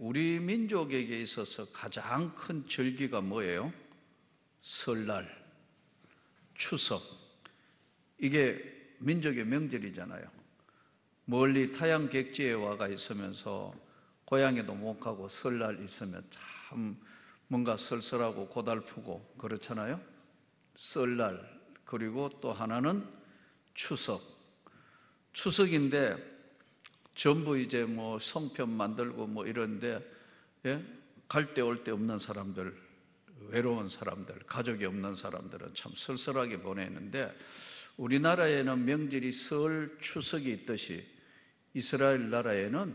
우리 민족에게 있어서 가장 큰 절기가 뭐예요? 설날, 추석. 이게 민족의 명절이잖아요. 멀리 타양 객지에 와가 있으면서 고향에도 못 가고 설날 있으면 참 뭔가 쓸쓸하고 고달프고 그렇잖아요. 설날, 그리고 또 하나는 추석. 추석인데 전부 이제 뭐 성편 만들고 뭐 이런데, 예? 갈 데 올 데 없는 사람들, 외로운 사람들, 가족이 없는 사람들은 참 쓸쓸하게 보내는데, 우리나라에는 명절이 설, 추석이 있듯이 이스라엘 나라에는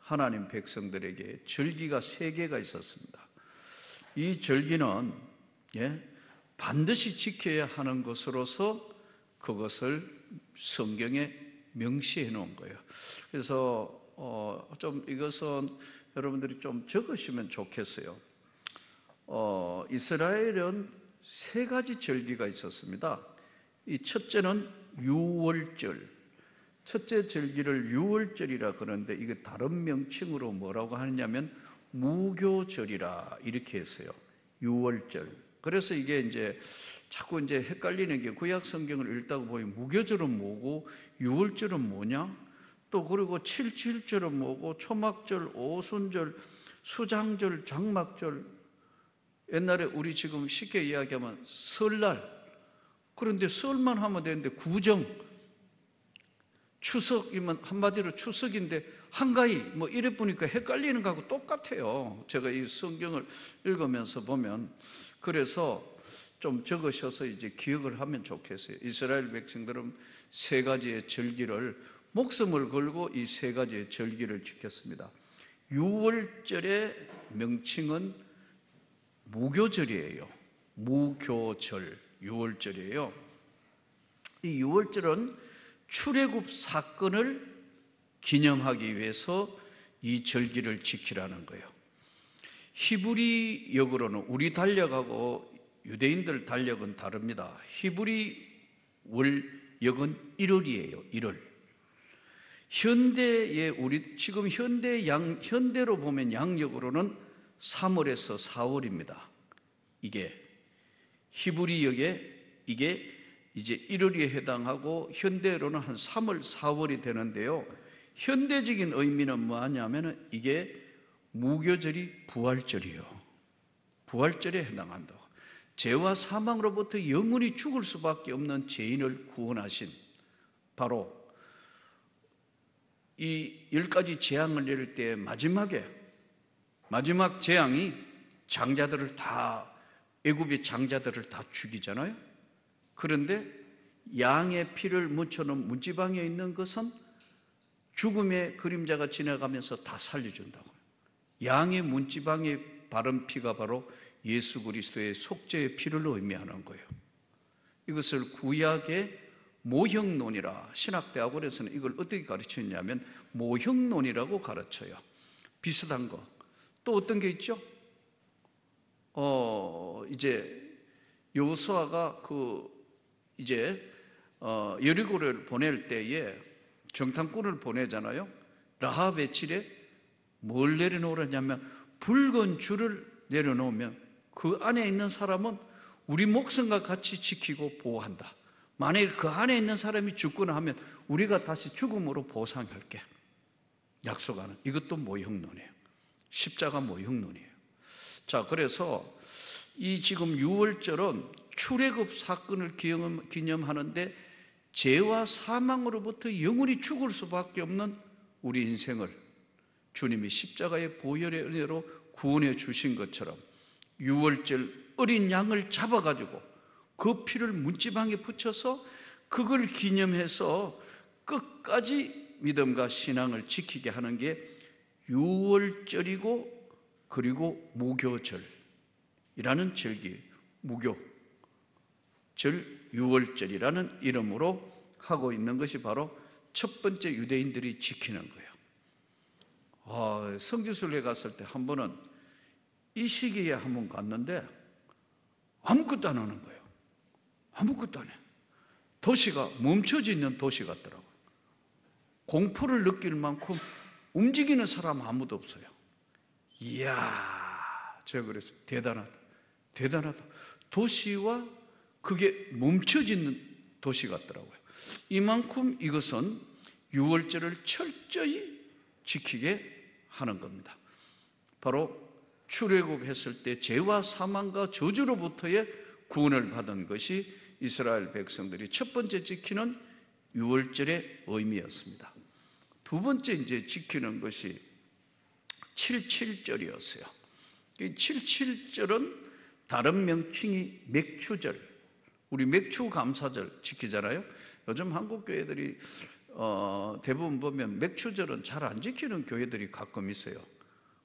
하나님 백성들에게 절기가 3개가 있었습니다. 이 절기는, 예? 반드시 지켜야 하는 것으로서 그것을 성경에 명시해 놓은 거예요. 그래서 좀 이것은 여러분들이 좀 적으시면 좋겠어요. 이스라엘은 3가지 절기가 있었습니다. 이 첫째는 유월절. 첫째 절기를 유월절이라 그러는데 이게 다른 명칭으로 뭐라고 하느냐면 무교절이라 이렇게 했어요. 유월절. 그래서 이게 이제 자꾸 이제 헷갈리는 게, 구약 성경을 읽다가 보면 무교절은 뭐고 유월절은 뭐냐? 또 그리고 7.7절은 뭐고 초막절, 오순절, 수장절, 장막절. 옛날에 우리 지금 쉽게 이야기하면 설날. 그런데 설만 하면 되는데 구정, 추석이면 한마디로 추석인데 한가위 뭐 이래 보니까 헷갈리는 거하고 똑같아요. 제가 이 성경을 읽으면서 보면. 그래서 좀 적으셔서 이제 기억을 하면 좋겠어요. 이스라엘 백성들은 3가지의 절기를, 목숨을 걸고 이 3가지의 절기를 지켰습니다. 유월절의 명칭은 무교절이에요. 무교절, 유월절이에요. 이 유월절은 출애굽 사건을 기념하기 위해서 이 절기를 지키라는 거예요. 히브리 역으로는 우리 달력하고 유대인들 달력은 다릅니다. 히브리 월역은 1월이에요. 1월. 현대의 우리 지금 현대로 보면 양력으로는 3월에서 4월입니다. 이게 히브리 역에 이게 이제 1월에 해당하고 현대로는 한 3월, 4월이 되는데요. 현대적인 의미는 뭐냐면은 이게 무교절이 부활절이에요. 부활절에 해당한다고. 죄와 사망으로부터 영원히 죽을 수밖에 없는 죄인을 구원하신, 바로 이 10가지 재앙을 내릴 때 마지막 재앙이 장자들을 다, 애굽의 장자들을 다 죽이잖아요. 그런데 양의 피를 묻혀놓은 문지방에 있는 것은 죽음의 그림자가 지나가면서 다 살려준다고. 양의 문지방에 바른 피가 바로 예수 그리스도의 속죄의 피를 의미하는 거예요. 이것을 구약의 모형론이라, 신학대학원에서는 이걸 어떻게 가르치냐면 모형론이라고 가르쳐요. 비슷한 거. 또 어떤 게 있죠? 이제 여호수아가 여리고를 보낼 때에 정탐꾼을 보내잖아요. 라합의 질에 뭘 내려놓으냐면 붉은 줄을 내려놓으면 그 안에 있는 사람은 우리 목숨과 같이 지키고 보호한다. 만일 그 안에 있는 사람이 죽거나 하면 우리가 다시 죽음으로 보상할게 약속하는, 이것도 모형론이에요. 십자가 모형론이에요. 자, 그래서 이 지금 유월절은 출애굽 사건을 기념하는데 죄와 사망으로부터 영원히 죽을 수밖에 없는 우리 인생을 주님이 십자가의 보혈의 은혜로 구원해 주신 것처럼 유월절 어린 양을 잡아가지고 그 피를 문지방에 붙여서 그걸 기념해서 끝까지 믿음과 신앙을 지키게 하는 게 유월절이고, 그리고 무교절이라는 절기, 무교절 유월절이라는 이름으로 하고 있는 것이 바로 첫 번째 유대인들이 지키는 거예요. 성지순례 갔을 때 한 번은 이 시기에 한 번 갔는데 아무것도 안 하는 거예요. 아무것도 안 해요. 도시가 멈춰져 있는 도시 같더라고요. 공포를 느낄 만큼 움직이는 사람 아무도 없어요. 이야, 제가 그랬어요. 대단하다. 대단하다. 도시와 그게 멈춰지는 도시 같더라고요. 이만큼 이것은 유월절을 철저히 지키게 하는 겁니다. 바로 출애굽했을 때 죄와 사망과 저주로부터의 구원을 받은 것이 이스라엘 백성들이 첫 번째 지키는 유월절의 의미였습니다. 두 번째 이제 지키는 것이 77절이었어요. 이 77절은 다른 명칭이 맥추절, 우리 맥추 감사절 지키잖아요. 요즘 한국 교회들이 대부분 보면 맥추절은 잘 안 지키는 교회들이 가끔 있어요.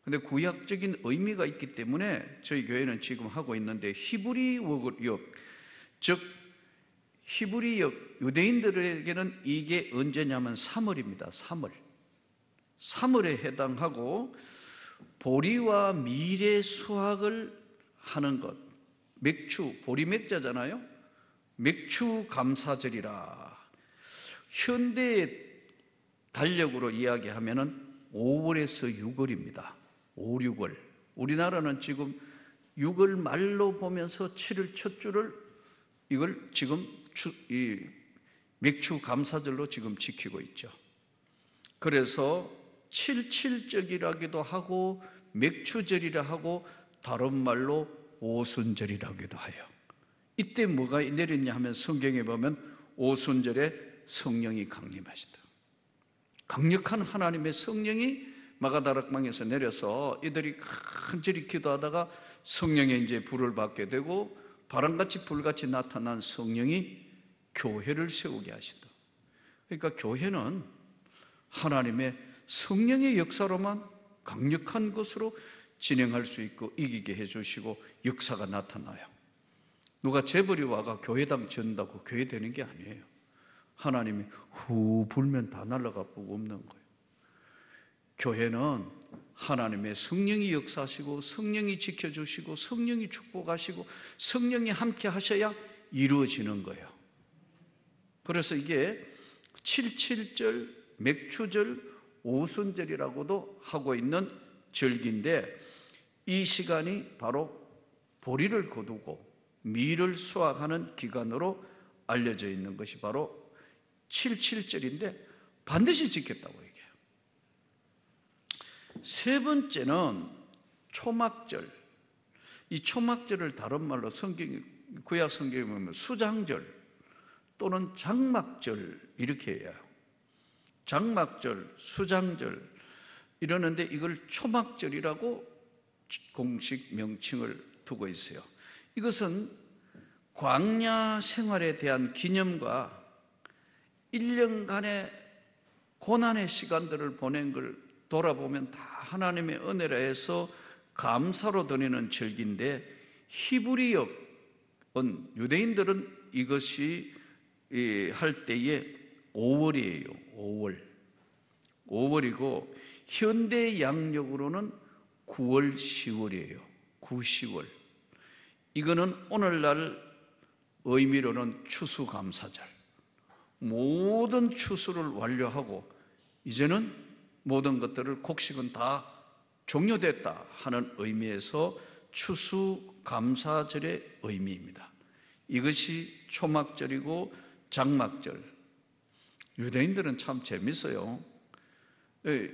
근데 구약적인 의미가 있기 때문에 저희 교회는 지금 하고 있는데, 히브리역, 즉 히브리역 유대인들에게는 이게 언제냐면 3월입니다. 3월에 해당하고 보리와 밀의 수확을 하는 것, 맥추, 보리 맥자잖아요. 맥추 감사절이라. 현대의 달력으로 이야기하면은 5월에서 6월입니다. 5, 6월. 우리나라는 지금 6월 말로 보면서 7월 첫 주를 이걸 지금 이 맥추 감사절로 지금 지키고 있죠. 그래서 77절이라기도 하고 맥추절이라 하고 다른 말로 오순절이라기도 해요. 이때 뭐가 내렸냐 하면 성경에 보면 오순절에 성령이 강림하시다. 강력한 하나님의 성령이 마가다락방에서 내려서 이들이 간절히 기도하다가 성령의 이제 불을 받게 되고 바람같이 불같이 나타난 성령이 교회를 세우게 하신다. 그러니까 교회는 하나님의 성령의 역사로만 강력한 것으로 진행할 수 있고 이기게 해주시고 역사가 나타나요. 누가 재벌이 와가 교회당 지은다고 교회 되는 게 아니에요. 하나님이 후 불면 다 날아가 보고 없는 거예요. 교회는 하나님의 성령이 역사하시고 성령이 지켜주시고 성령이 축복하시고 성령이 함께 하셔야 이루어지는 거예요. 그래서 이게 77절, 맥추절, 오순절이라고도 하고 있는 절기인데, 이 시간이 바로 보리를 거두고 밀을 수확하는 기간으로 알려져 있는 것이 바로 77절인데 반드시 지켰다고 얘기해요. 세 번째는 초막절. 이 초막절을 다른 말로 구약 성경에 보면 수장절 또는 장막절 이렇게 해요. 장막절, 수장절 이러는데 이걸 초막절이라고 공식 명칭을 두고 있어요. 이것은 광야 생활에 대한 기념과 1년간의 고난의 시간들을 보낸 걸 돌아보면 다 하나님의 은혜라 해서 감사로 드리는 절기인데, 히브리역은 유대인들은 이것이 할 때에 5월이에요. 5월이고 현대 양력으로는 9월, 10월이에요. 9, 10월. 이거는 오늘날 의미로는 추수감사절. 모든 추수를 완료하고 이제는 모든 것들을 곡식은 다 종료됐다 하는 의미에서 추수감사절의 의미입니다. 이것이 초막절이고 장막절. 유대인들은 참 재밌어요.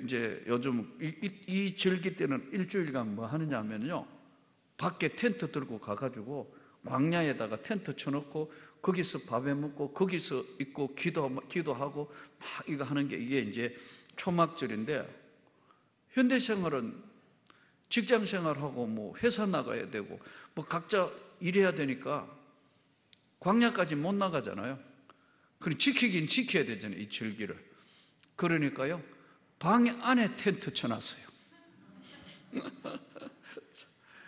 이제 요즘 이 절기 때는 일주일간 뭐 하느냐 하면요, 밖에 텐트 들고 가가지고 광야에다가 텐트 쳐놓고 거기서 밥해 먹고 거기서 있고 기도하고 막 이거 하는 게 이게 이제 초막절인데, 현대 생활은 직장 생활하고 뭐 회사 나가야 되고 뭐 각자 일해야 되니까 광야까지 못 나가잖아요. 그럼 지키긴 지켜야 되잖아요, 이 절기를. 그러니까요, 방 안에 텐트 쳐놨어요.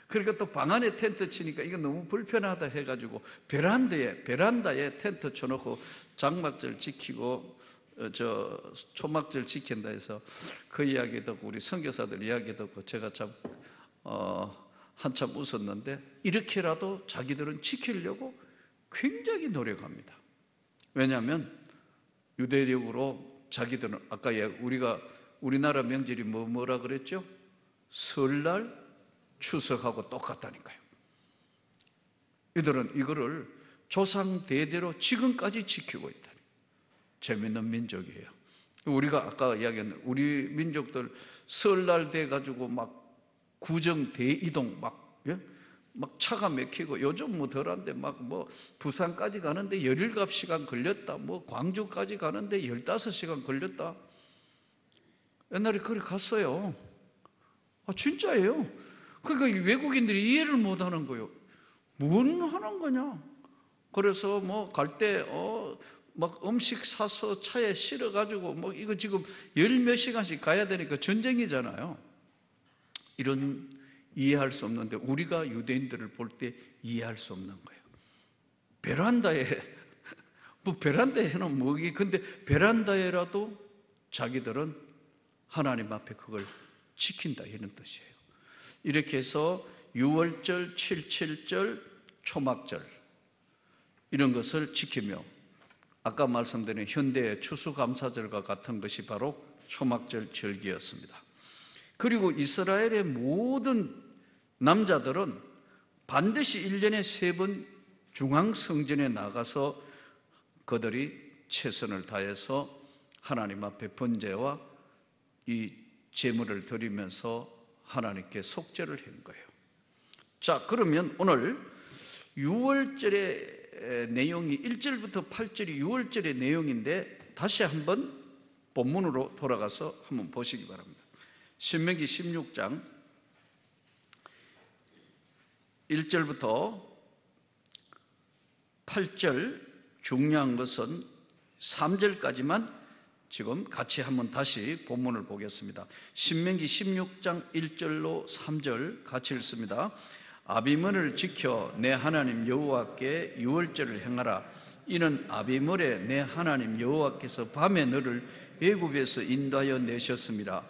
그러니까 또 방 안에 텐트 치니까 이거 너무 불편하다 해가지고 베란다에 텐트 쳐놓고 장막절 지키고 초막절 지킨다 해서 그 이야기 듣고 우리 선교사들 이야기 듣고 제가 참 한참 웃었는데, 이렇게라도 자기들은 지키려고 굉장히 노력합니다. 왜냐하면 유대력으로 자기들은 아까 우리나라 명절이 뭐라 그랬죠? 설날, 추석하고 똑같다니까요. 이들은 이거를 조상 대대로 지금까지 지키고 있다. 재밌는 민족이에요. 우리가 아까 이야기한 우리 민족들 설날 돼가지고 막 구정 대이동 막 차가 막히고 요즘 뭐 덜한데 막 뭐 부산까지 가는데 17시간 걸렸다. 뭐 광주까지 가는데 15시간 걸렸다. 옛날에 그래 갔어요. 진짜예요. 그러니까 외국인들이 이해를 못 하는 거예요. 뭔 하는 거냐? 그래서 뭐 갈 때 막 음식 사서 차에 실어가지고 뭐 이거 지금 10몇 시간씩 가야 되니까 전쟁이잖아요. 이런 이해할 수 없는데 우리가 유대인들을 볼 때 이해할 수 없는 거예요. 베란다에 뭐 베란다에 해놓으면 뭐기 근데 베란다에라도 자기들은 하나님 앞에 그걸 지킨다 이런 뜻이에요. 이렇게 해서 유월절, 칠칠절, 초막절 이런 것을 지키며 아까 말씀드린 현대의 추수감사절과 같은 것이 바로 초막절 절기였습니다. 그리고 이스라엘의 모든 남자들은 반드시 1년에 3번 중앙성전에 나가서 그들이 최선을 다해서 하나님 앞에 번제와 이 제물을 드리면서 하나님께 속죄를 한 거예요. 자, 그러면 오늘 6월절의 내용이 1절부터 8절이 6월절의 내용인데 다시 한번 본문으로 돌아가서 한번 보시기 바랍니다. 신명기 16장 1절부터 8절 중요한 것은 3절까지만 지금 같이 한번 다시 본문을 보겠습니다. 신명기 16장 1절로 3절 같이 읽습니다. 아비므를 지켜 내 하나님 여호와께 유월절을 행하라. 이는 아비므에 내 하나님 여호와께서 밤에 너를 애굽에서 인도하여 내셨습니다.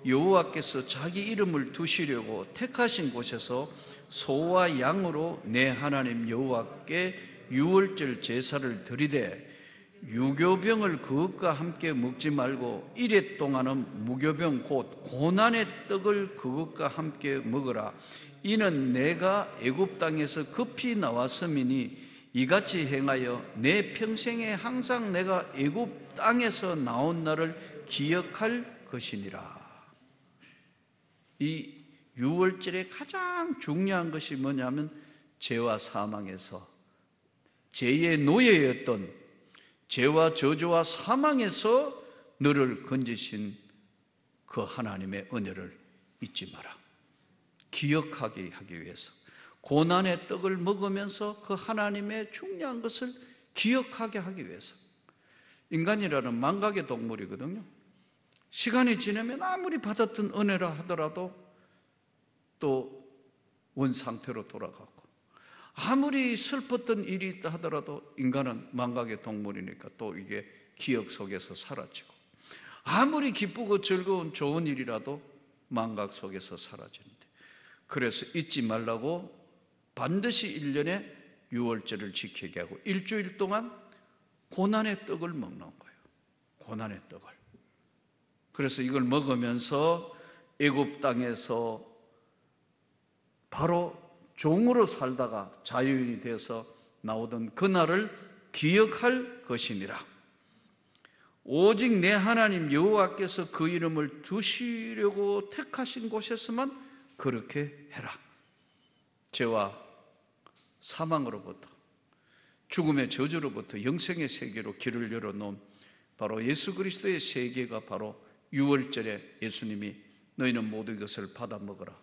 여호와께서 자기 이름을 두시려고 택하신 곳에서 소와 양으로 내 하나님 여호와께 유월절 제사를 드리되 유교병을 그것과 함께 먹지 말고 이레 동안은 무교병 곧 고난의 떡을 그것과 함께 먹으라. 이는 내가 애굽 땅에서 급히 나왔음이니 이같이 행하여 내 평생에 항상 내가 애굽 땅에서 나온 날을 기억할 것이니라. 이 유월절의 가장 중요한 것이 뭐냐면 죄와 사망에서 죄의 노예였던 죄와 저주와 사망에서 너를 건지신 그 하나님의 은혜를 잊지 마라. 기억하게 하기 위해서 고난의 떡을 먹으면서 그 하나님의 중요한 것을 기억하게 하기 위해서. 인간이라는 망각의 동물이거든요. 시간이 지나면 아무리 받았던 은혜라 하더라도 또 원상태로 돌아가고 아무리 슬펐던 일이 있다 하더라도 인간은 망각의 동물이니까 또 이게 기억 속에서 사라지고 아무리 기쁘고 즐거운 좋은 일이라도 망각 속에서 사라지는데 그래서 잊지 말라고 반드시 1년에 유월절을 지키게 하고 일주일 동안 고난의 떡을 먹는 거예요. 고난의 떡을. 그래서 이걸 먹으면서 애굽 땅에서 바로 종으로 살다가 자유인이 되어서 나오던 그날을 기억할 것이니라. 오직 내 하나님 여호와께서 그 이름을 두시려고 택하신 곳에서만 그렇게 해라. 죄와 사망으로부터 죽음의 저주로부터 영생의 세계로 길을 열어놓은 바로 예수 그리스도의 세계가 바로 유월절에 예수님이 너희는 모든 것을 받아 먹어라.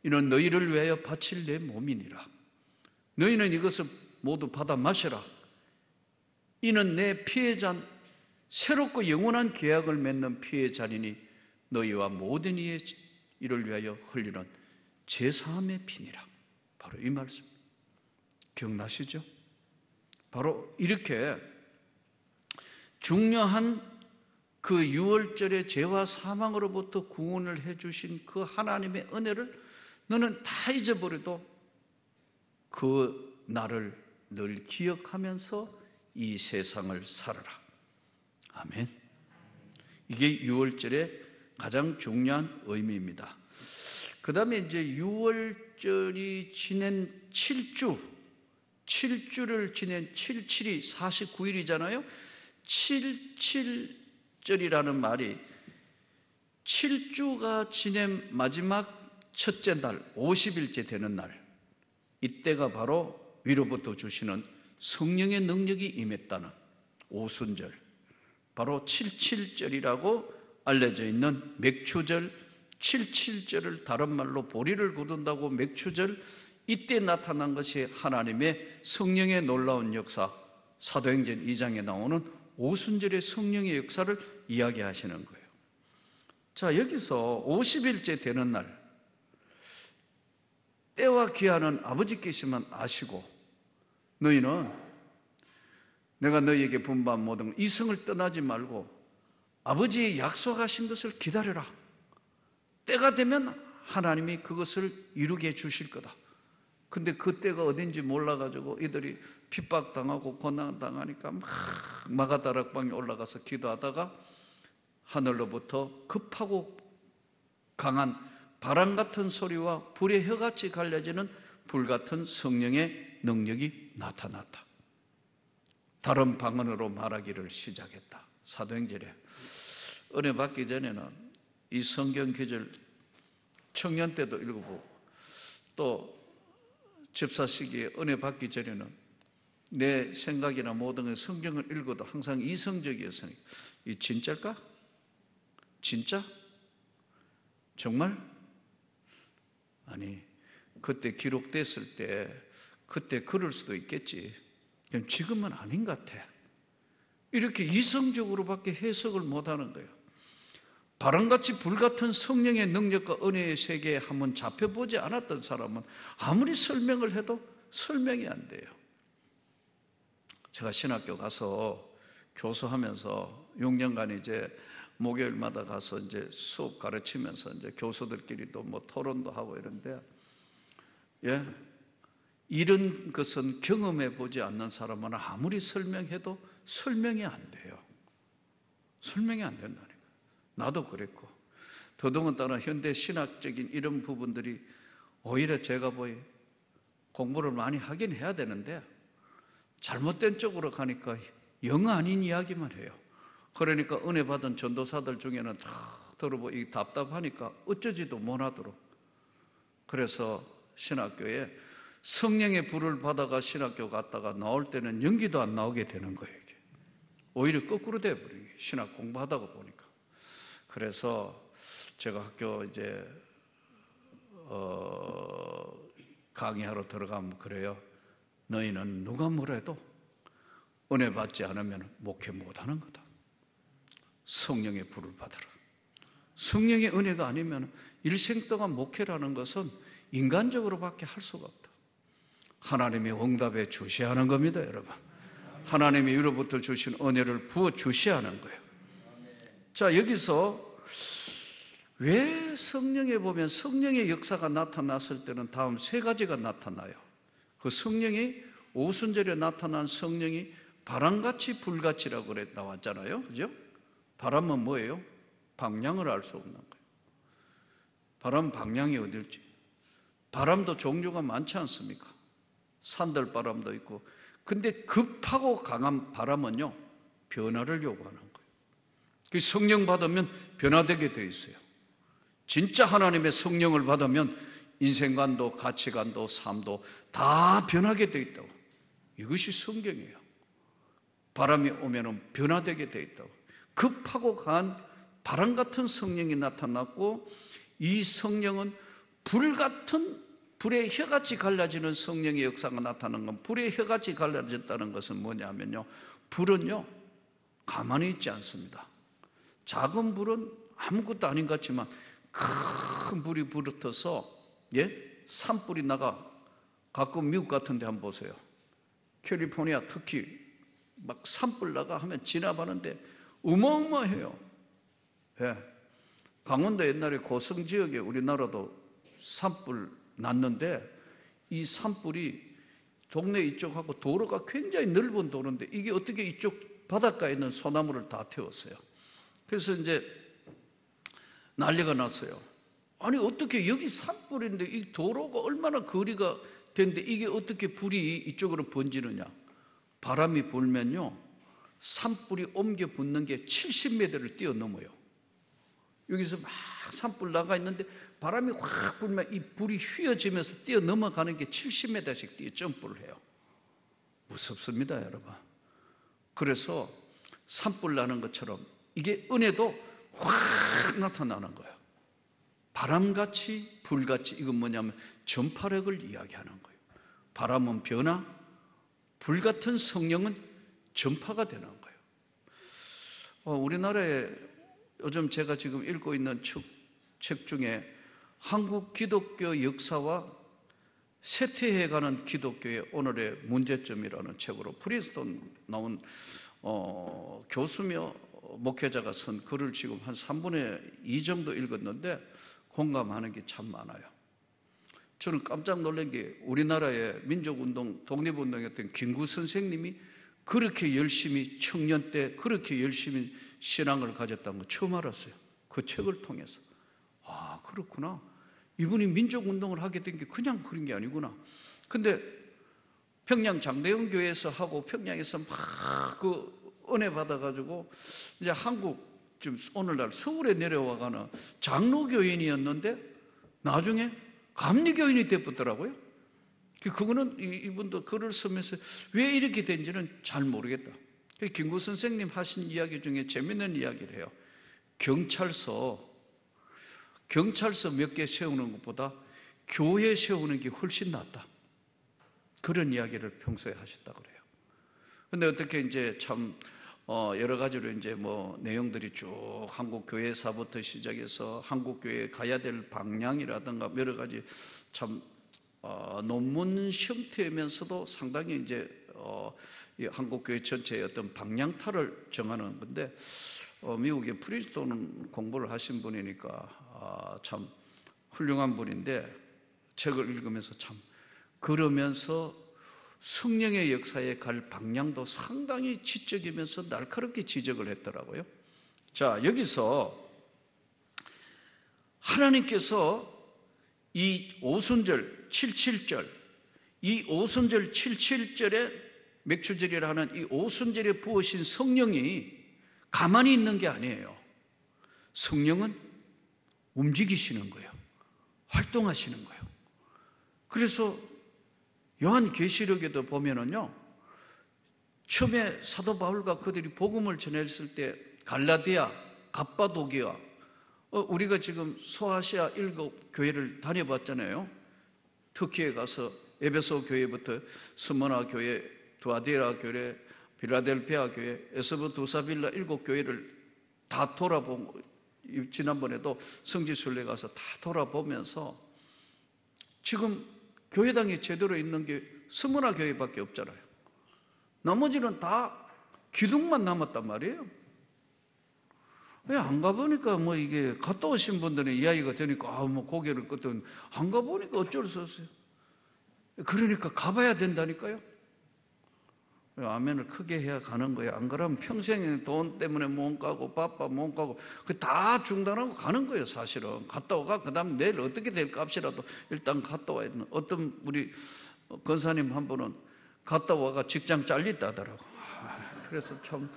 이는 너희를 위하여 바칠 내 몸이니라. 너희는 이것을 모두 받아 마셔라. 이는 내 피의 잔, 새롭고 영원한 계약을 맺는 피의 잔이니 너희와 모든 이의 이를 위하여 흘리는 제사함의 피니라. 바로 이 말씀 기억나시죠? 바로 이렇게 중요한 그 유월절의 죄와 사망으로부터 구원을 해주신 그 하나님의 은혜를 너는 다 잊어버려도 그 날을 늘 기억하면서 이 세상을 살아라. 아멘. 이게 유월절의 가장 중요한 의미입니다. 그 다음에 이제 유월절이 지낸 7주를 지낸 77이 49일이잖아요. 77절이라는 말이 7주가 지낸 마지막 첫째 날, 50일째 되는 날, 이때가 바로 위로부터 주시는 성령의 능력이 임했다는 오순절, 바로 77절이라고 알려져 있는 맥추절, 77절을 다른 말로 보리를 거둔다고 맥추절, 이때 나타난 것이 하나님의 성령의 놀라운 역사, 사도행전 2장에 나오는 오순절의 성령의 역사를 이야기하시는 거예요. 자, 여기서 50일째 되는 날, 때와 기한은 아버지께서만 아시고 너희는 내가 너희에게 분부한 모든 이성을 떠나지 말고 아버지의 약속하신 것을 기다려라. 때가 되면 하나님이 그것을 이루게 해주실 거다. 근데 그 때가 어딘지 몰라가지고 이들이 핍박당하고 고난당하니까 막 마가다락방에 올라가서 기도하다가 하늘로부터 급하고 강한 바람 같은 소리와 불의 혀같이 갈려지는 불같은 성령의 능력이 나타났다. 다른 방언으로 말하기를 시작했다. 사도행전에 은혜 받기 전에는 이 성경 구절 청년 때도 읽어보고 또 집사 시기에 은혜 받기 전에는 내 생각이나 모든 성경을 읽어도 항상 이성적이었으니 이 진짜일까? 진짜? 정말? 아니, 그때 기록됐을 때 그때 그럴 수도 있겠지. 지금은 아닌 것 같아. 이렇게 이성적으로밖에 해석을 못하는 거예요. 바람같이 불같은 성령의 능력과 은혜의 세계에 한번 잡혀보지 않았던 사람은 아무리 설명을 해도 설명이 안 돼요. 제가 신학교 가서 교수하면서 6년간 이제 목요일마다 가서 이제 수업 가르치면서 이제 교수들끼리도 뭐 토론도 하고 이런데, 이런 것은 경험해 보지 않는 사람은 아무리 설명해도 설명이 안 돼요. 설명이 안 된다니까. 나도 그랬고, 더더군다나 현대 신학적인 이런 부분들이 오히려 제가 공부를 많이 하긴 해야 되는데 잘못된 쪽으로 가니까 영 아닌 이야기만 해요. 그러니까 은혜 받은 전도사들 중에는 다 들어보고 답답하니까 어쩌지도 못하도록. 그래서 신학교에 성령의 불을 받아가 신학교 갔다가 나올 때는 연기도 안 나오게 되는 거예요. 이게. 오히려 거꾸로 돼버려요. 신학 공부하다가 보니까. 그래서 제가 학교 이제 강의하러 들어가면 그래요. 너희는 누가 뭐래도 은혜 받지 않으면 목회 못하는 거다. 성령의 불을 받아라. 성령의 은혜가 아니면 일생 동안 목회라는 것은 인간적으로밖에 할 수가 없다. 하나님의 응답에 주시하는 겁니다, 여러분. 하나님이 위로부터 주신 은혜를 부어 주셔야 하는 거예요. 자, 여기서 왜 성령에 보면 성령의 역사가 나타났을 때는 다음 세 가지가 나타나요. 그 성령이 오순절에 나타난 성령이 바람같이 불같이라고 그래 나왔잖아요. 그죠? 바람은 뭐예요? 방향을 알 수 없는 거예요. 바람 방향이 어딜지. 바람도 종류가 많지 않습니까? 산들바람도 있고. 근데 급하고 강한 바람은요, 변화를 요구하는 거예요. 그 성령 받으면 변화되게 되어 있어요. 진짜 하나님의 성령을 받으면 인생관도 가치관도 삶도 다 변하게 되어 있다고. 이것이 성경이에요. 바람이 오면 변화되게 되어 있다고. 급하고 강한 바람 같은 성령이 나타났고, 이 성령은 불의 혀같이 갈라지는 성령의 역사가 나타나는 건, 불의 혀같이 갈라졌다는 것은 뭐냐면요, 불은요 가만히 있지 않습니다. 작은 불은 아무것도 아닌 것 같지만 큰 불이 불어서 산불이 나가. 가끔 미국 같은 데 한번 보세요. 캘리포니아 특히 막 산불 나가 하면 진압하는데 어마어마해요. 강원도 옛날에 고성 지역에 우리나라도 산불 났는데, 이 산불이 동네 이쪽하고 도로가 굉장히 넓은 도로인데 이게 어떻게 이쪽 바닷가에 있는 소나무를 다 태웠어요. 그래서 이제 난리가 났어요. 아니 어떻게 여기 산불인데 이 도로가 얼마나 거리가 되는데 이게 어떻게 불이 이쪽으로 번지느냐. 바람이 불면요 산불이 옮겨 붙는 게 70m를 뛰어넘어요. 여기서 막 산불 나가 있는데 바람이 확 불면 이 불이 휘어지면서 뛰어넘어가는 게 70m씩 뛰어 점프를 해요. 무섭습니다, 여러분. 그래서 산불 나는 것처럼 이게 은혜도 확 나타나는 거예요. 바람같이 불같이. 이건 뭐냐면 전파력을 이야기하는 거예요. 바람은 변화, 불같은 성령은 전파가 되는 거예요. 우리나라에 요즘 제가 지금 읽고 있는 책 중에 한국 기독교 역사와 쇠퇴해가는 기독교의 오늘의 문제점이라는 책으로 프린스턴 나온 교수며 목회자가 쓴 글을 지금 한 3분의 2 정도 읽었는데 공감하는 게 참 많아요. 저는 깜짝 놀란 게 우리나라의 민족운동, 독립운동했던 김구 선생님이 그렇게 열심히 청년 때 그렇게 열심히 신앙을 가졌다는 거 처음 알았어요. 그 책을 통해서. 아, 그렇구나. 이분이 민족운동을 하게 된 게 그냥 그런 게 아니구나. 근데 평양 장대영 교회에서 하고 평양에서 막 그 은혜 받아가지고 이제 한국 지금 오늘날 서울에 내려와가는 장로교인이었는데 나중에 감리교인이 됐더라고요. 그거는 이분도 글을 쓰면서 왜 이렇게 된지는 잘 모르겠다. 김구 선생님 하신 이야기 중에 재밌는 이야기를 해요. 경찰서 몇 개 세우는 것보다 교회 세우는 게 훨씬 낫다. 그런 이야기를 평소에 하셨다고 그래요. 근데 어떻게 이제 참 여러 가지로 이제 뭐 내용들이 쭉 한국 교회사부터 시작해서 한국 교회에 가야 될 방향이라든가 여러 가지 참 논문 형태면서도 상당히 이제 이 한국 교회 전체의 어떤 방향타를 정하는 건데 미국의 프린스턴 공부를 하신 분이니까 참 훌륭한 분인데 책을 읽으면서 참 그러면서 성령의 역사에 갈 방향도 상당히 지적이면서 날카롭게 지적을 했더라고요. 자, 여기서 하나님께서 이 오순절 77절, 이 오순절 77절에 맥추절이라 하는 이 오순절에 부으신 성령이 가만히 있는 게 아니에요. 성령은 움직이시는 거예요. 활동하시는 거예요. 그래서 요한계시록에도 보면은요, 처음에 사도 바울과 그들이 복음을 전했을 때 갈라디아, 갑바도기아, 우리가 지금 소아시아 7교회를 다녀봤잖아요. 터키에 가서 에베소 교회부터 스모나 교회, 두아디라 교회, 필라델피아 교회, 에스보 두사빌라 7교회를 다 돌아보고 지난번에도 성지순례 가서 다 돌아보면서 지금 교회당이 제대로 있는 게 스무나 교회밖에 없잖아요. 나머지는 다 기둥만 남았단 말이에요. 왜 안 가보니까 뭐 이게 갔다 오신 분들은 이야기가 되니까 뭐 고개를 끄덕 안 가보니까 어쩔 수 없어요. 그러니까 가봐야 된다니까요. 아멘을 크게 해야 가는 거예요. 안 그러면 평생에 돈 때문에 못 가고 바빠 못 가고 그 다 중단하고 가는 거예요. 사실은 갔다 오가 그 다음 내일 어떻게 될 값이라도 일단 갔다 와야 되는. 어떤 우리 권사님 한 분은 갔다 와가 직장 잘렸다더라고. 그래서 참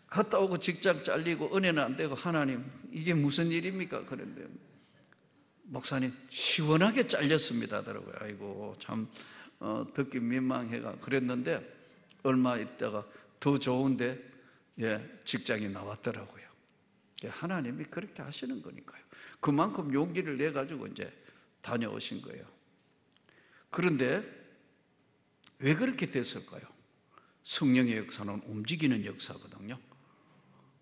갔다 오고 직장 잘리고 은혜는 안 되고 하나님 이게 무슨 일입니까? 그런데 목사님 시원하게 잘렸습니다 하더라고요. 아이고 참 듣기 민망해가 그랬는데 얼마 있다가 더 좋은데 직장이 나왔더라고요. 하나님이 그렇게 하시는 거니까요. 그만큼 용기를 내가지고 이제 다녀오신 거예요. 그런데 왜 그렇게 됐을까요? 성령의 역사는 움직이는 역사거든요.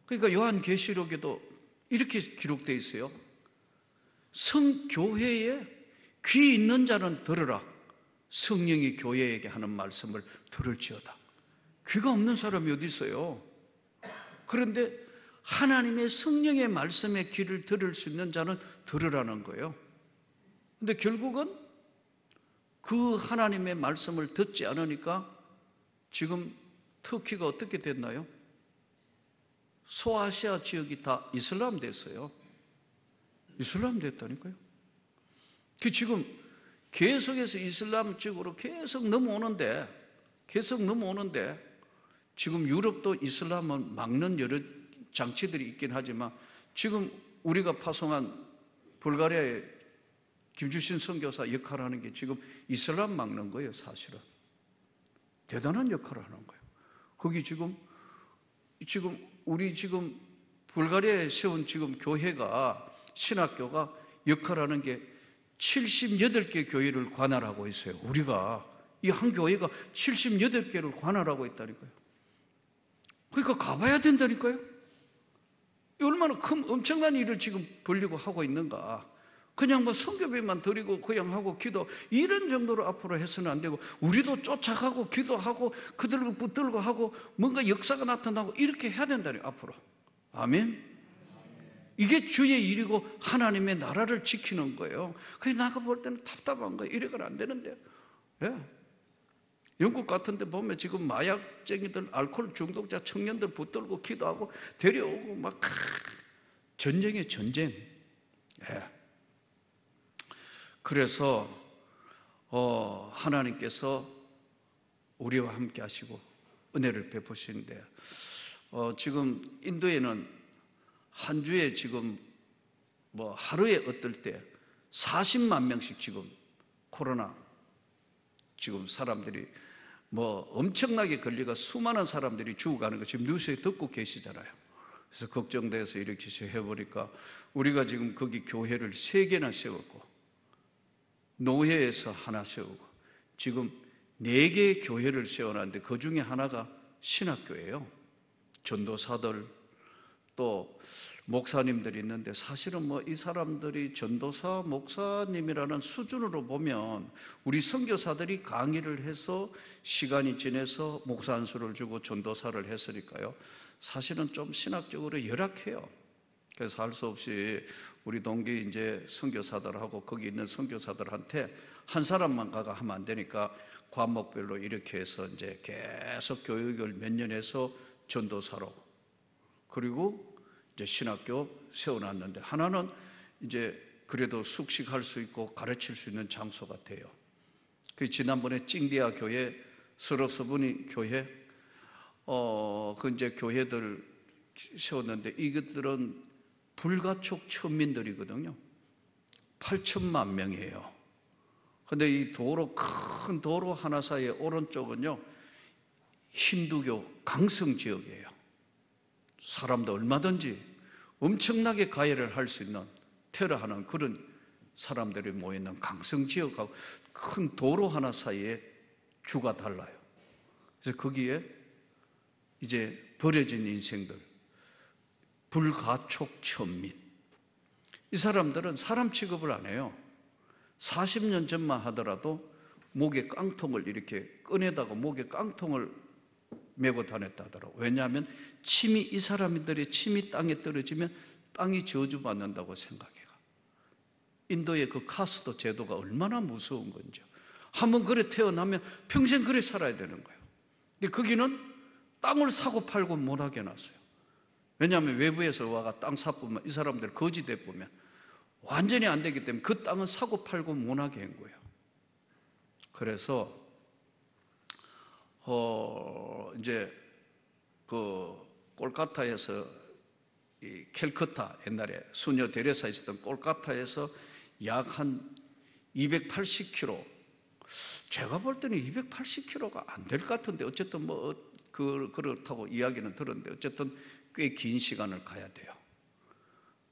그러니까 요한계시록에도 이렇게 기록되어 있어요. 성교회에 귀 있는 자는 들으라. 성령이 교회에게 하는 말씀을 들을지어다. 귀가 없는 사람이 어디 있어요? 그런데 하나님의 성령의 말씀에 귀를 들을 수 있는 자는 들으라는 거예요. 그런데 결국은 그 하나님의 말씀을 듣지 않으니까 지금 터키가 어떻게 됐나요? 소아시아 지역이 다 이슬람 됐어요. 이슬람 됐다니까요. 그 지금 계속해서 이슬람 쪽으로 계속 넘어오는데 지금 유럽도 이슬람을 막는 여러 장치들이 있긴 하지만 지금 우리가 파송한 불가리아의 김주신 선교사 역할을 하는 게 지금 이슬람 막는 거예요. 사실은 대단한 역할을 하는 거예요. 거기 지금 우리 지금 불가리아에 세운 지금 교회가 신학교가 역할하는 게 78개 교회를 관할하고 있어요. 우리가 이 한 교회가 78개를 관할하고 있다니까요. 그러니까 가봐야 된다니까요. 얼마나 큰 엄청난 일을 지금 벌리고 하고 있는가. 그냥 뭐 선교비만 드리고 그냥 하고 기도 이런 정도로 앞으로 해서는 안 되고, 우리도 쫓아가고 기도하고 그들을 붙들고 하고 뭔가 역사가 나타나고 이렇게 해야 된다니 앞으로. 아멘. 이게 주의 일이고 하나님의 나라를 지키는 거예요. 그래서 나가 볼 때는 답답한 거예요. 이래가 안 되는데. 예. 영국 같은 데 보면 지금 마약쟁이들, 알코올 중독자 청년들 붙들고 기도하고 데려오고 막 전쟁이에요, 전쟁. 예. 그래서 하나님께서 우리와 함께 하시고 은혜를 베푸시는데, 지금 인도에는 한 주에 지금 뭐 하루에 어떨 때 40만 명씩 지금 코로나 지금 사람들이 뭐 엄청나게 걸리가 수많은 사람들이 죽어가는 거 지금 뉴스에 듣고 계시잖아요. 그래서 걱정돼서 이렇게 해보니까 우리가 지금 거기 교회를 3개나 세웠고 노회에서 하나 세우고 지금 4개의 교회를 세워놨는데 그 중에 하나가 신학교예요. 전도사들 또 목사님들이 있는데, 사실은 뭐 이 사람들이 전도사 목사님이라는 수준으로 보면 우리 선교사들이 강의를 해서 시간이 지나서 목사 안수를 주고 전도사를 했으니까요, 사실은 좀 신학적으로 열악해요. 그래서 할 수 없이 우리 동기 이제 선교사들하고 거기 있는 선교사들한테 한 사람만 가가 하면 안 되니까 과목별로 이렇게 해서 이제 계속 교육을 몇 년 해서 전도사로, 그리고 이제 신학교 세워놨는데, 하나는 이제 그래도 숙식할 수 있고 가르칠 수 있는 장소 같아요. 그 지난번에 찡디아 교회, 서럽서분이 교회, 그 이제 교회들 세웠는데 이것들은 불가촉 천민들이거든요. 8천만 명이에요. 근데 이 도로, 큰 도로 하나 사이에 오른쪽은요 힌두교 강성 지역이에요. 사람도 얼마든지 엄청나게 가해를 할 수 있는, 테러하는 그런 사람들이 모여있는 강성 지역하고 큰 도로 하나 사이에 주가 달라요. 그래서 거기에 이제 버려진 인생들, 불가촉 천민, 이 사람들은 사람 취급을 안 해요. 40년 전만 하더라도 목에 깡통을 이렇게 꺼내다가 목에 깡통을 메고 다녔다더라고요. 왜냐하면 이 사람들의 침이 땅에 떨어지면 땅이 저주받는다고 생각해요. 인도의 그 카스트 제도가 얼마나 무서운 건지. 한번 그래 태어나면 평생 그래 살아야 되는 거예요. 근데 거기는 땅을 사고 팔고 못하게 해놨어요. 왜냐하면 외부에서 와가 땅 사보면 이 사람들 거지돼 보면 완전히 안 되기 때문에 그 땅은 사고 팔고 못하게 한 거예요. 그래서 이제 그 콜카타에서 이 캘커타, 옛날에 수녀 데레사 있었던 콜카타에서 약 한 280km, 제가 볼 때는 280km가 안 될 것 같은데 어쨌든 뭐 그렇다고 이야기는 들었는데 어쨌든 꽤 긴 시간을 가야 돼요.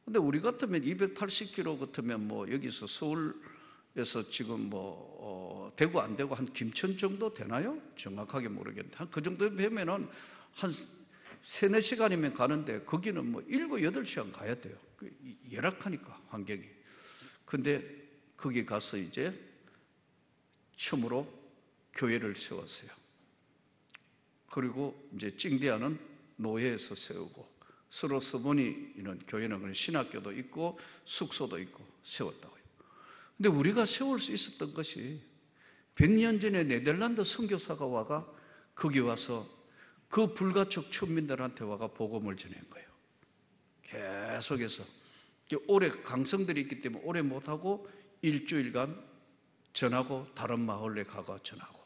근데 우리 같으면 280km 같으면 뭐 여기서 서울에서 지금 뭐 대구 안 되고 한 김천 정도 되나요? 정확하게 모르겠는데 한 그 정도 되면은 한 3-4시간이면 가는데 거기는 뭐 7-8시간 가야 돼요. 열악하니까 환경이. 근데 거기 가서 이제 처음으로 교회를 세웠어요. 그리고 이제 찡디아는 노예에서 세우고 서로서보니는 교회는 신학교도 있고 숙소도 있고 세웠다고요. 근데 우리가 세울 수 있었던 것이 100년 전에 네덜란드 선교사가 와가 거기 와서 그 불가촉 천민들한테 와가 복음을 전한 거예요. 계속해서 오래 강성들이 있기 때문에 오래 못하고 일주일간 전하고 다른 마을에 가가 전하고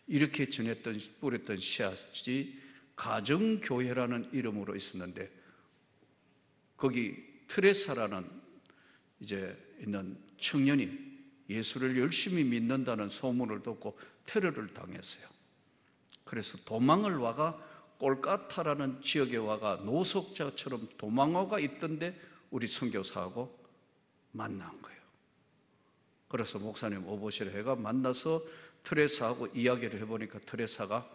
이렇게 뿌렸던 씨앗이 가정교회라는 이름으로 있었는데, 거기 트레사라는 이제 있는 청년이 예수를 열심히 믿는다는 소문을 듣고 테러를 당했어요. 그래서 도망을 와가 꼴까타라는 지역에 와가 노숙자처럼 도망와가 있던데 우리 선교사하고 만난 거예요. 그래서 목사님 오보시라 해가 만나서 트레사하고 이야기를 해보니까 트레사가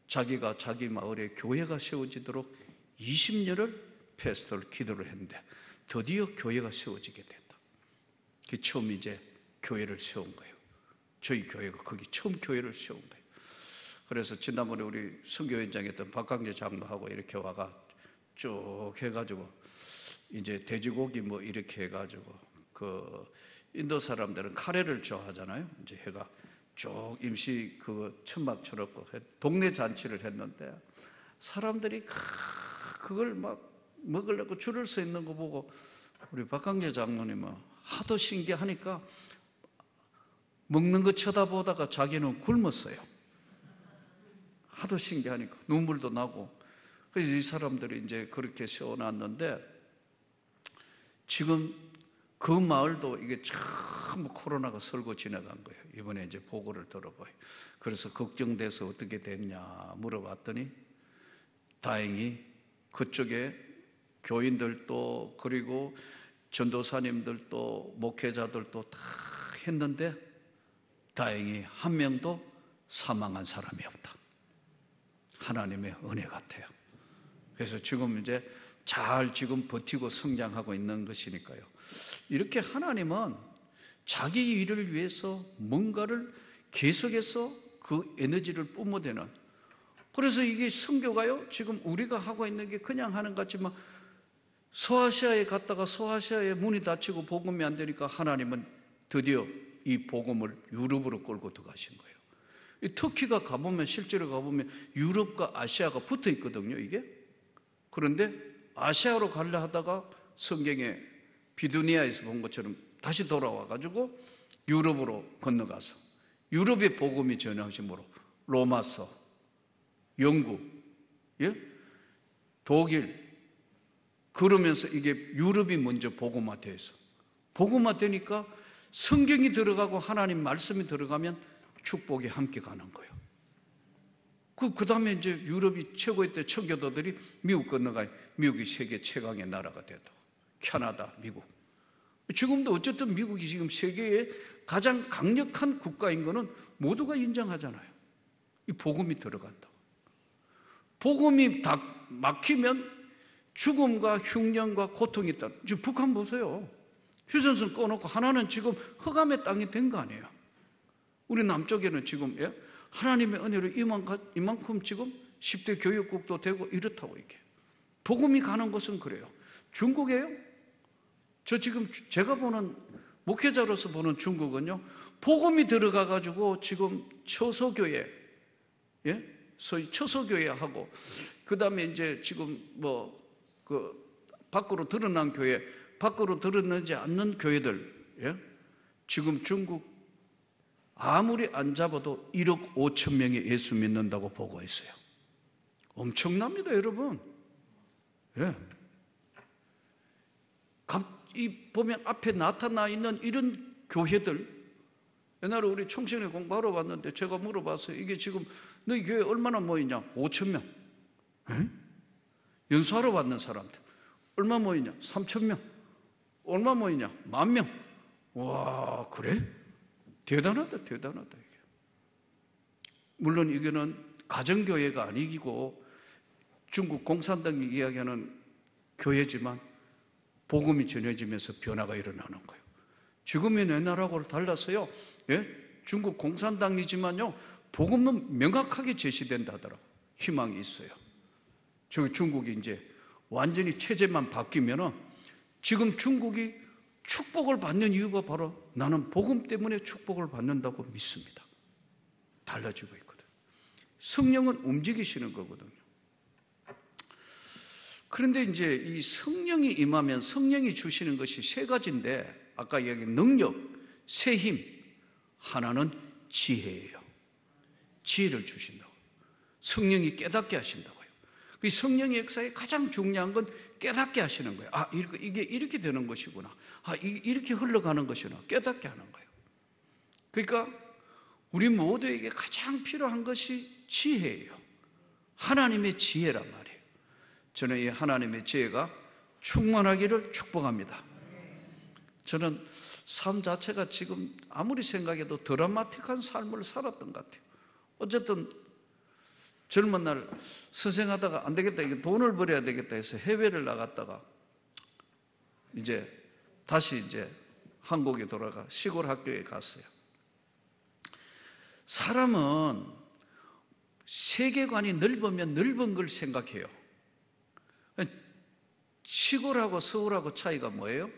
자기가 자기 마을에 교회가 세워지도록 20년을 패스터를 기도를 했는데 드디어 교회가 세워지게 됐다. 그 처음 이제 교회를 세운 거예요. 저희 교회가 거기 처음 교회를 세운 거예요. 그래서 지난번에 우리 선교 현장에 있던 박강재 장로하고 이렇게 와가 쭉 해가지고 이제 돼지고기 뭐 이렇게 해가지고 그 인도 사람들은 카레를 좋아하잖아요. 이제 해가 쭉 임시 그 천막처럼 동네 잔치를 했는데 사람들이 그걸 막 먹으려고 줄을 서 있는 거 보고 우리 박강재 장로님은 하도 신기하니까 먹는 거 쳐다보다가 자기는 굶었어요. 하도 신기하니까 눈물도 나고. 그래서 이 사람들이 이제 그렇게 세워놨는데 지금 그 마을도 이게 전부 코로나가 설고 지나간 거예요. 이번에 이제 보고를 들어봐요. 그래서 걱정돼서 어떻게 됐냐 물어봤더니 다행히 그쪽에 교인들도 그리고 전도사님들도 목회자들도 다 했는데 다행히 한 명도 사망한 사람이 없다. 하나님의 은혜 같아요. 그래서 지금 이제 잘 지금 버티고 성장하고 있는 것이니까요. 이렇게 하나님은 자기 일을 위해서 뭔가를 계속해서 그 에너지를 뿜어대는, 그래서 이게 선교가요 지금 우리가 하고 있는 게 그냥 하는 것 같지만 소아시아에 갔다가 소아시아에 문이 닫히고 복음이 안 되니까 하나님은 드디어 이 복음을 유럽으로 끌고 들어가신 거예요. 이 터키가 가보면 실제로 가보면 유럽과 아시아가 붙어 있거든요 이게. 그런데 아시아로 가려 하다가 성경에 비두니아에서 본 것처럼 다시 돌아와가지고 유럽으로 건너가서 유럽의 복음이 전하심으로 로마서, 영국, 독일, 그러면서 이게 유럽이 먼저 복음화돼서 복음화되니까 성경이 들어가고 하나님 말씀이 들어가면 축복이 함께 가는 거예요. 그 다음에 이제 유럽이 최고의 때 청교도들이 미국 건너가요. 미국이 세계 최강의 나라가 됐다고. 캐나다, 미국. 지금도 어쨌든 미국이 지금 세계의 가장 강력한 국가인 거는 모두가 인정하잖아요. 이 복음이 들어간다고. 복음이 다 막히면 죽음과 흉년과 고통이 있다. 지금 북한 보세요. 휴전선 꺼놓고 하나는 지금 흑암의 땅이 된 거 아니에요. 우리 남쪽에는 지금 하나님의 은혜로 이만큼 지금 10대 교육국도 되고 이렇다고 이게. 복음이 가는 곳은 그래요. 중국에요? 저 지금 제가 보는 목회자로서 보는 중국은요, 복음이 들어가가지고 지금 처소교회, 소위 처소교회하고, 그 다음에 이제 지금 밖으로 드러난 교회, 밖으로 드러나지 않는 교회들, 지금 중국 아무리 안 잡아도 1억 5천 명이 예수 믿는다고 보고했어요. 엄청납니다, 여러분. 보면 앞에 나타나 있는 이런 교회들, 옛날에 우리 총신에 공부하러 왔는데 제가 물어봤어요. 이게 지금 너희 교회 얼마나 모이냐? 5천 명. 연수하러 왔는 사람들 얼마 모이냐? 3천 명. 얼마 모이냐? 10,000명. 와, 그래? 대단하다 이게. 물론 이거는 가정교회가 아니고 중국 공산당이 이야기하는 교회지만 복음이 전해지면서 변화가 일어나는 거예요. 지금의 내 나라하고는 달라서요, 중국 공산당이지만요, 복음은 명확하게 제시된다 하더라고요. 희망이 있어요. 중국이 이제 완전히 체제만 바뀌면은 지금 중국이 축복을 받는 이유가 바로 나는 복음 때문에 축복을 받는다고 믿습니다. 달라지고 있거든. 성령은 움직이시는 거거든요. 그런데 이제 이 성령이 임하면 성령이 주시는 것이 세 가지인데 아까 이야기한 능력, 새 힘, 하나는 지혜예요. 지혜를 주신다고. 성령이 깨닫게 하신다고요. 그 성령의 역사에 가장 중요한 건 깨닫게 하시는 거예요. 아, 이게 이렇게 되는 것이구나. 아, 이렇게 흘러가는 것이구나. 깨닫게 하는 거예요. 그러니까 우리 모두에게 가장 필요한 것이 지혜예요. 하나님의 지혜란 말이에요. 저는 이 하나님의 지혜가 충만하기를 축복합니다. 저는 삶 자체가 지금 아무리 생각해도 드라마틱한 삶을 살았던 것 같아요. 어쨌든 젊은 날 선생하다가 안 되겠다, 이게 돈을 벌여야 되겠다 해서 해외를 나갔다가 이제 다시 한국에 돌아가 시골 학교에 갔어요. 사람은 세계관이 넓으면 넓은 걸 생각해요. 시골하고 서울하고 차이가 뭐예요?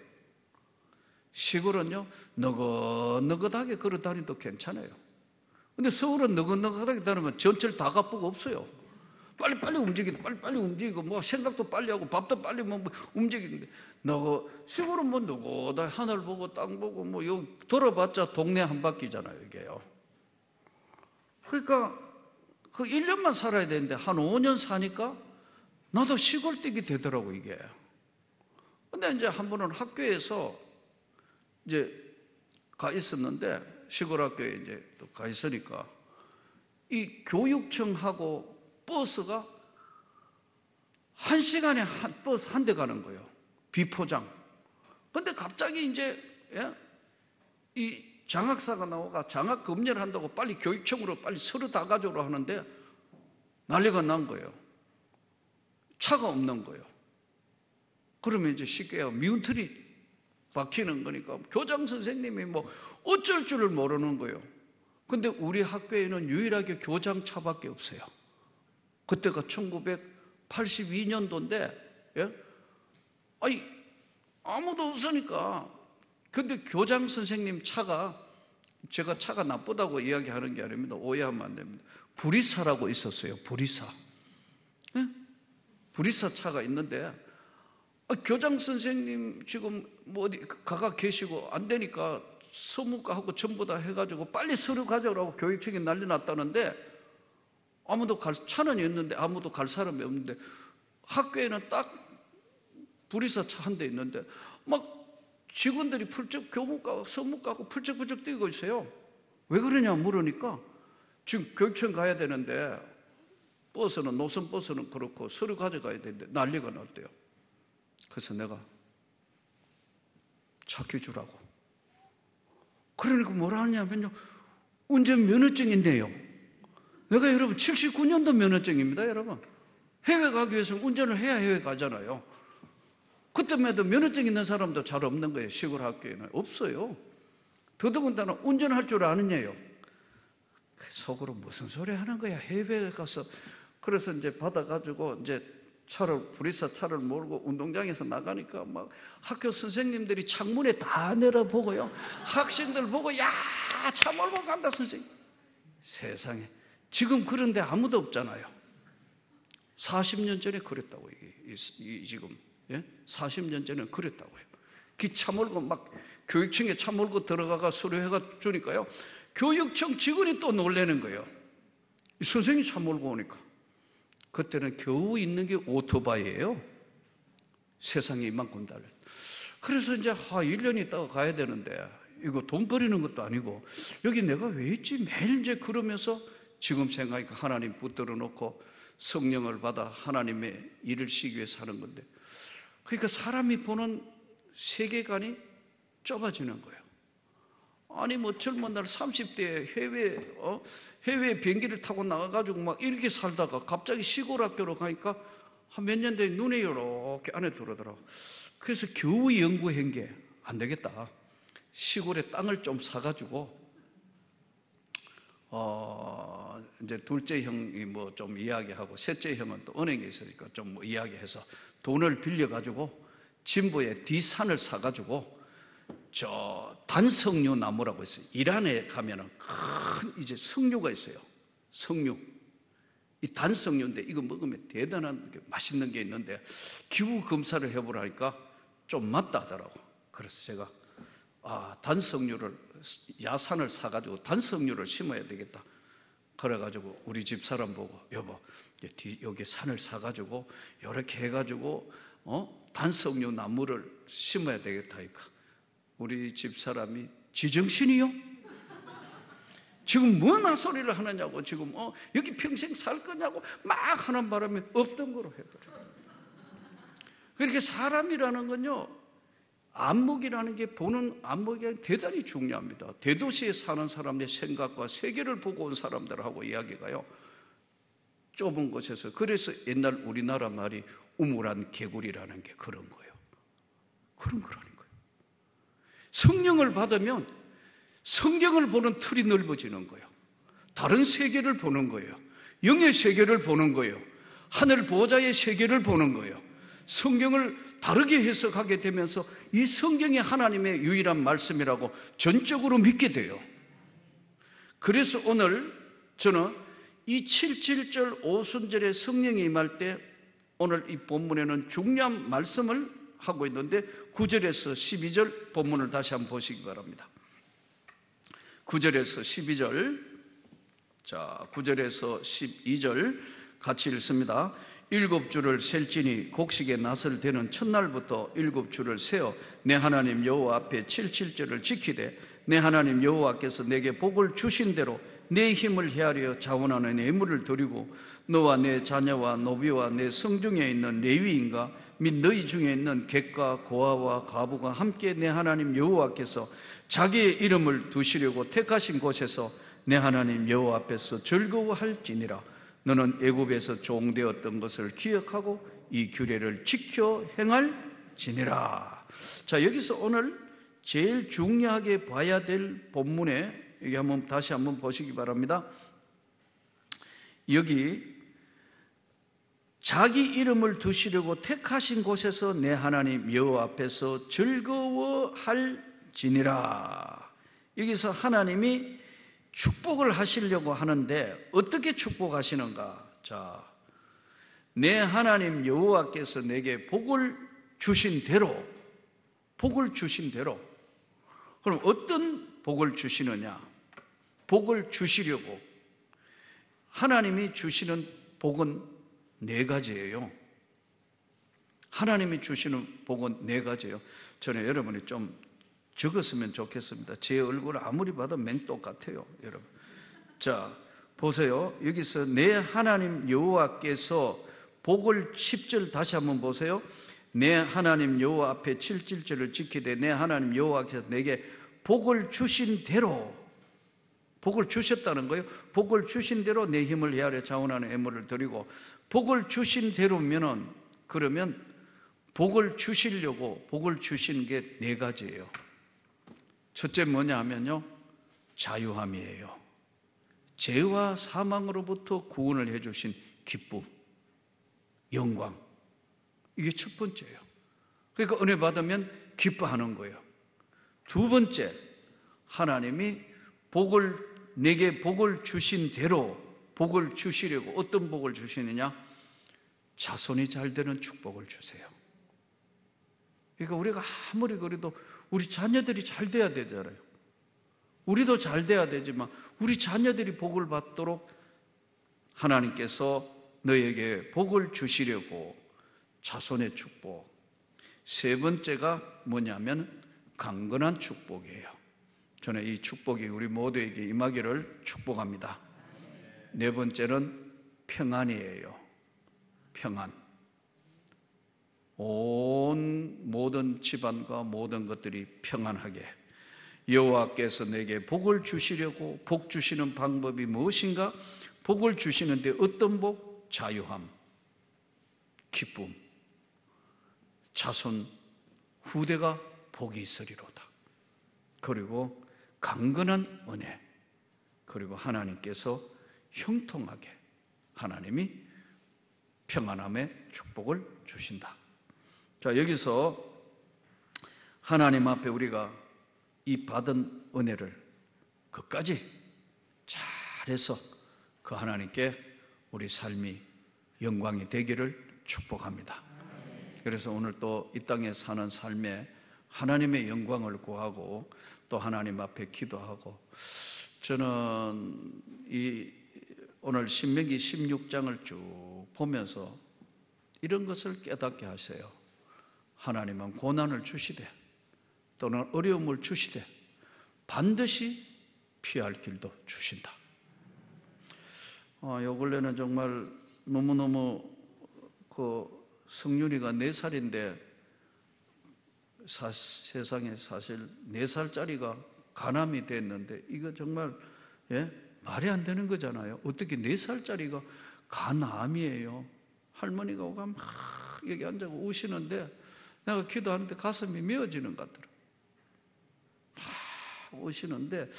시골은요, 너긋너긋하게 걸어 다니도 괜찮아요. 근데 서울은 너긋너긋하게 다니면 전철 다 가쁘고 없어요. 빨리빨리 움직이고, 빨리빨리 움직이고, 뭐 생각도 빨리 하고, 밥도 빨리 움직이는데, 시골은 뭐 너긋하게 하늘 보고, 땅 보고, 뭐 여기 돌아봤자 동네 한 바퀴잖아요, 이게요. 그러니까 그 1년만 살아야 되는데, 한 5년 사니까 나도 시골 뛰게 되더라고, 이게. 근데 이제 한 번은 학교에서 가 있었는데, 시골 학교에 또 가 있으니까, 이 교육청하고 버스가 1시간에 버스 한 대 가는 거예요. 비포장. 근데 갑자기 이 장학사가 나와가 장학 검열을 한다고 빨리 교육청으로 빨리 서류 다 가져오라 하는데 난리가 난 거예요. 차가 없는 거예요. 그러면 쉽게 미운털이 박히는 거니까 교장 선생님이 뭐 어쩔 줄을 모르는 거예요. 근데 우리 학교에는 유일하게 교장차밖에 없어요. 그때가 1982년도인데 아무도 없으니까. 근데 교장 선생님 차가, 제가 차가 나쁘다고 이야기하는 게 아닙니다. 오해하면 안 됩니다. 불이사라고 있었어요. 불이사. 불이사 차가 있는데 교장 선생님 지금 뭐 어디 가가 계시고 안 되니까 서무과하고 전부 다 해가지고 빨리 서류 가져오라고 교육청이 난리 났다는데 차는 있는데 아무도 갈 사람이 없는데 학교에는 딱 불이사 차 한 대 있는데 막 직원들이 교무과, 서무과하고 풀쩍풀쩍 뛰고 있어요. 왜 그러냐 물으니까 지금 교육청 가야 되는데 노선버스는 그렇고 서류 가져가야 되는데 난리가 났대요. 그래서 내가 찾겨주라고. 그러니까 뭐라 하냐면요, 운전면허증인데요. 내가 여러분 79년도 면허증입니다. 여러분 해외 가기 위해서는 운전을 해야 해외 가잖아요. 그때만 해도 면허증 있는 사람도 잘 없는 거예요. 시골 학교에는 없어요. 더더군다나 운전할 줄 아느냐요. 속으로 무슨 소리 하는 거야, 해외에 가서. 그래서 받아가지고 불이사 차를 몰고 운동장에서 나가니까 막 학교 선생님들이 창문에 다 내려보고요, 학생들 보고 야, 차 몰고 간다 선생님. 세상에, 지금 그런데 아무도 없잖아요. 40년 전에 그랬다고. 지금 40년 전에 그랬다고요. 차 몰고 막 교육청에 차 몰고 들어가가 서류해가 주니까요, 교육청 직원이 또 놀라는 거예요. 선생님이 차 몰고 오니까. 그때는 겨우 있는 게 오토바이예요. 세상에 이만큼 달려. 그래서 1년 있다가 가야 되는데 이거 돈 버리는 것도 아니고 여기 내가 왜 있지? 매일 그러면서 지금 생각하니까 하나님 붙들어 놓고 성령을 받아 하나님의 일을 시기 위해서 하는 건데, 그러니까 사람이 보는 세계관이 좁아지는 거예요. 아니 뭐 젊은 날 30대에 해외 비행기를 타고 나가가지고 막 이렇게 살다가 갑자기 시골 학교로 가니까 한 몇 년 뒤에 눈에 이렇게 안에 들어오더라고. 그래서 겨우 연구한 게 안 되겠다, 시골에 땅을 좀 사가지고 둘째 형이 뭐 좀 이야기하고 셋째 형은 또 은행에 있으니까 좀 뭐 이야기해서 돈을 빌려가지고 진보에 뒤산을 사가지고 단석류 나무라고 있어요. 이란에 가면은 큰 석류가 있어요. 석류. 이 단석류인데 이거 먹으면 대단한 맛있는 게 있는데 기후 검사를 해보라니까 좀 맞다 하더라고. 그래서 제가 단석류를, 야산을 사가지고 단석류를 심어야 되겠다. 그래가지고 우리 집 사람 보고, 여보, 여기 산을 사가지고 이렇게 해가지고 단석류 나무를 심어야 되겠다. 우리 집 사람이 지정신이요? 지금 뭐나 소리를 하느냐고, 지금 여기 평생 살 거냐고 막 하는 바람에 없던 거로 해버려요. 그렇게 사람이라는 건요, 안목이라는 게, 보는 안목이 대단히 중요합니다. 대도시에 사는 사람의 생각과 세계를 보고 온 사람들하고 이야기가요, 좁은 곳에서, 그래서 옛날 우리나라 말이 우물안 개구리라는 게 그런 거예요. 그런 거라는 거예요. 성령을 받으면 성경을 보는 틀이 넓어지는 거예요. 다른 세계를 보는 거예요. 영의 세계를 보는 거예요. 하늘 보좌의 세계를 보는 거예요. 성경을 다르게 해석하게 되면서 이 성경이 하나님의 유일한 말씀이라고 전적으로 믿게 돼요. 그래서 오늘 저는 이 77절 오순절에 성령이 임할 때, 오늘 이 본문에는 중요한 말씀을 하고 있는데 9절에서 12절 본문을 다시 한번 보시기 바랍니다. 9절에서 12절, 자 9절에서 12절 같이 읽습니다. 7주를 셀지니 곡식의 낫을 대는 첫날부터 7주를 세어 내 하나님 여호와 앞에 77절을 지키되 내 하나님 여호와께서 내게 복을 주신 대로 내 힘을 헤아려 자원하는 예물을 드리고 너와 내 자녀와 노비와 내 성중에 있는 레위인과 및 너희 중에 있는 객과 고아와 과부가 함께 내 하나님 여호와께서 자기의 이름을 두시려고 택하신 곳에서 내 하나님 여호와 앞에서 즐거워할지니라. 너는 애굽에서 종되었던 것을 기억하고 이 규례를 지켜 행할지니라. 자, 여기서 오늘 제일 중요하게 봐야 될 본문에, 여기 한번 다시 한번 보시기 바랍니다. 여기 자기 이름을 두시려고 택하신 곳에서 내 하나님 여호와 앞에서 즐거워할지니라. 여기서 하나님이 축복을 하시려고 하는데 어떻게 축복하시는가? 자, 내 하나님 여호와께서 내게 복을 주신 대로, 복을 주신 대로. 그럼 어떤 복을 주시느냐? 복을 주시려고 하나님이 주시는 복은 네 가지예요. 하나님이 주시는 복은 네 가지예요. 저는 여러분이 좀 적었으면 좋겠습니다. 제 얼굴을 아무리 봐도 맹똑같아요, 여러분. 자, 보세요. 여기서 내 하나님 여호와께서 복을 10절 다시 한번 보세요. 내 하나님 여호와 앞에 77절을 지키되 내 하나님 여호와께서 내게 복을 주신 대로, 복을 주셨다는 거예요. 복을 주신 대로 내 힘을 헤아려 자원하는 예물을 드리고, 복을 주신 대로면은, 그러면 복을 주시려고 복을 주시는 게 네 가지예요. 첫째 뭐냐 하면요, 자유함이에요. 죄와 사망으로부터 구원을 해주신 기쁨, 영광, 이게 첫 번째예요. 그러니까 은혜 받으면 기뻐하는 거예요. 두 번째, 하나님이 내게 복을 주신 대로 복을 주시려고, 어떤 복을 주시느냐? 자손이 잘 되는 축복을 주세요. 그러니까 우리가 아무리 그래도 우리 자녀들이 잘 돼야 되잖아요. 우리도 잘 돼야 되지만 우리 자녀들이 복을 받도록 하나님께서 너에게 복을 주시려고 자손의 축복. 세 번째가 뭐냐면 강건한 축복이에요. 저는 이 축복이 우리 모두에게 임하기를 축복합니다. 네 번째는 평안이에요. 평안. 모든 집안과 모든 것들이 평안하게, 여호와께서 내게 복을 주시려고, 복 주시는 방법이 무엇인가? 복을 주시는데 어떤 복? 자유함, 기쁨, 자손 후대가 복이 있으리로다. 그리고 강건한 은혜, 그리고 하나님께서 형통하게, 하나님이 평안함의 축복을 주신다. 자, 여기서 하나님 앞에 우리가 이 받은 은혜를 끝까지 잘해서 그 하나님께 우리 삶이 영광이 되기를 축복합니다. 그래서 오늘 또 이 땅에 사는 삶에 하나님의 영광을 구하고 또 하나님 앞에 기도하고, 저는 오늘 신명기 16장을 쭉 보면서 이런 것을 깨닫게 하세요. 하나님은 고난을 주시되 또는 어려움을 주시되 반드시 피할 길도 주신다. 요 근래는 정말 너무너무 성윤이가 4살인데 세상에 사실 4살짜리가 간암이 됐는데, 이거 정말 말이 안 되는 거잖아요. 어떻게 4살짜리가 간암이에요. 할머니가 오가 막 여기 앉아서 우시는데 내가 기도하는데 가슴이 메어지는 것 같더라. 막 우시는데,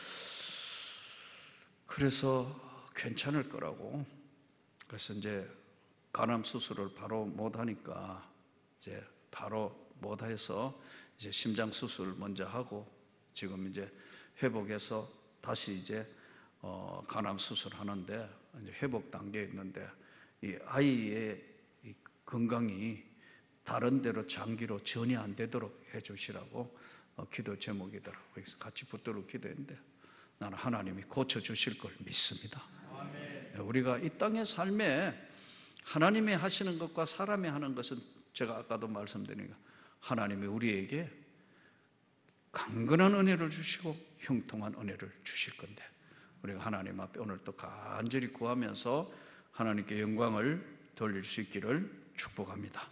그래서 괜찮을 거라고. 그래서 이제 간암 수술을 바로 못 하니까 이제 바로 못 해서 이제 심장 수술 먼저 하고, 지금 이제 회복해서 다시 이제 간암 수술하는데 이제 회복 단계에 있는데, 이 아이의 이 건강이 다른 데로 장기로 전이 안 되도록 해주시라고 기도 제목이더라고요. 그래서 같이 붙들고 기도했는데 나는 하나님이 고쳐주실 걸 믿습니다. 아멘. 우리가 이 땅의 삶에 하나님이 하시는 것과 사람이 하는 것은, 제가 아까도 말씀드린 것, 하나님이 우리에게 강건한 은혜를 주시고 형통한 은혜를 주실 건데, 우리가 하나님 앞에 오늘 또 간절히 구하면서 하나님께 영광을 돌릴 수 있기를 축복합니다.